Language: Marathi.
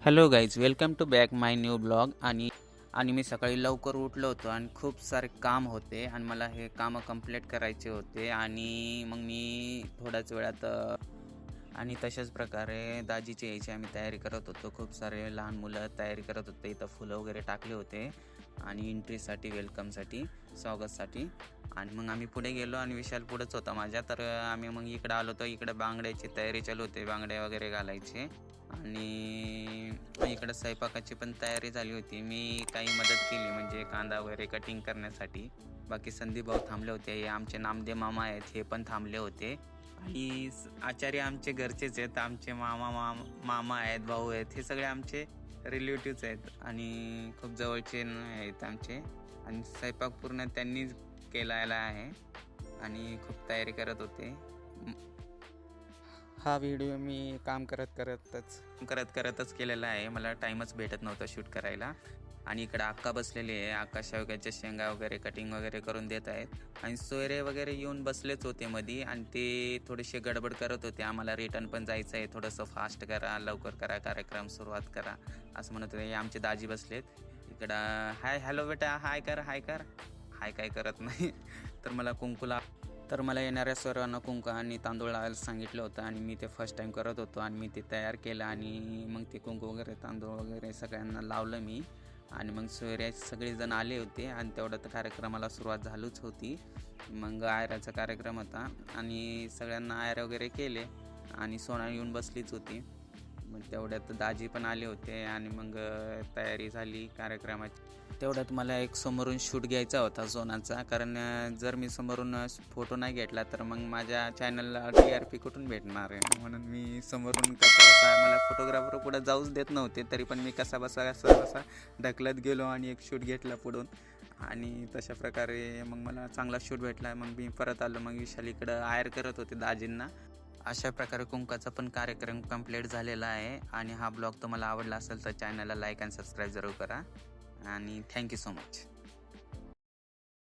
Hello guys, welcome to back my new blog. आणि मी सकाळी लवकर उठलो होतो आणि खूप सारे काम होते आणि मला हे कामं कंप्लीट करायचे होते. आणि मग मी थोड्याच वेळात आणि तशाच प्रकारे दाजीची यायची आम्ही तयारी करत होतो. खूप सारे लहान मुलं तयारी करत होते. इथं फुलं वगैरे टाकले होते आणि एंट्रीसाठी, वेलकमसाठी, स्वागतसाठी. आणि मग आम्ही पुढे गेलो आणि विशाल पुढेच होता माझ्या. तर आम्ही मग इकडं आलो तर इकडे बांगड्याची तयारी चालू होते, बांगड्या वगैरे घालायचे. आणि इकडं स्वयंपाकाची पण तयारी झाली होती. मी काही मदत केली, म्हणजे कांदा वगैरे कटिंग करण्यासाठी. बाकी संदीप भाऊ थांबले होते, हे आमचे नामदेव मामा आहेत, हे पण थांबले होते. आणि आचार्य आमचे घरचेच आहेत, आमचे मामा आहेत, भाऊ आहेत, हे सगळे आमचे रिलेटिव्स आहेत आणि खूप जवळचे आहेत आमचे. आणि स्वयंपाक पूर्ण त्यांनीच केलेला आहे आणि खूप तयारी करत होते. हा व्हिडिओ मी काम करतच केलेला आहे. मला टाईमच भेटत नव्हता शूट करायला. आणि इकडं अक्का बसलेली आहे. अक्का शेवग्याच्या शेंगा वगैरे कटिंग वगैरे करून देत आहेत. आणि सोयरे वगैरे येऊन बसलेच होते मध्ये आणि ते थोडेसे गडबड करत होते. आम्हाला रिटर्न पण जायचं आहे, थोडंसं फास्ट करा, लवकर करा, कार्यक्रम सुरुवात करा असं म्हणत होते. आमचे दाजी बसलेत इकडं. हाय, हॅलो बेटा, हाय कर, हाय कर. हाय काय करत नाही. तर मला येणाऱ्या सर्वांना कुंकू आणि तांदूळ लावायला सांगितलं होतं आणि मी ते फर्स्ट टाईम करत होतो आणि मी ते तयार केलं आणि मग ते कुंकू वगैरे, तांदूळ वगैरे सगळ्यांना लावलं मी. आणि मग सोयरे सगळेजण आले होते आणि तेवढं तर कार्यक्रमाला सुरुवात झालीच होती. मग आयराचा कार्यक्रम होता आणि सगळ्यांना आयर वगैरे केले आणि सोना येऊन बसलीच होती. मग तेवढ्यात दाजी पण आले होते आणि मग तयारी झाली कार्यक्रमाची. तेवढ्यात मला एक समोरून शूट घ्यायचा होता सोनाचा, कारण जर मी समोरून फोटो नाही घेतला तर मग माझ्या चॅनलला TRP कुठून भेटणार आहे. म्हणून मी समोरून मला फोटोग्राफर पुढे जाऊच देत नव्हते, तरी पण मी कसा बसा ढकलत गेलो आणि एक शूट घेतला पुढून. आणि तशा प्रकारे मग मला चांगला शूट भेटला. मग मी परत आलो. मग विशाल इकडं आयर करत होते दाजींना. अशा प्रकारे कुंकाचा पण कार्यक्रम कंप्लीट झालेला आहे. आणि हा ब्लॉग तुम्हाला आवडला असेल तर चॅनलला लाईक आणि सबस्क्राईब जरूर करा. आणि थँक्यू सो मच.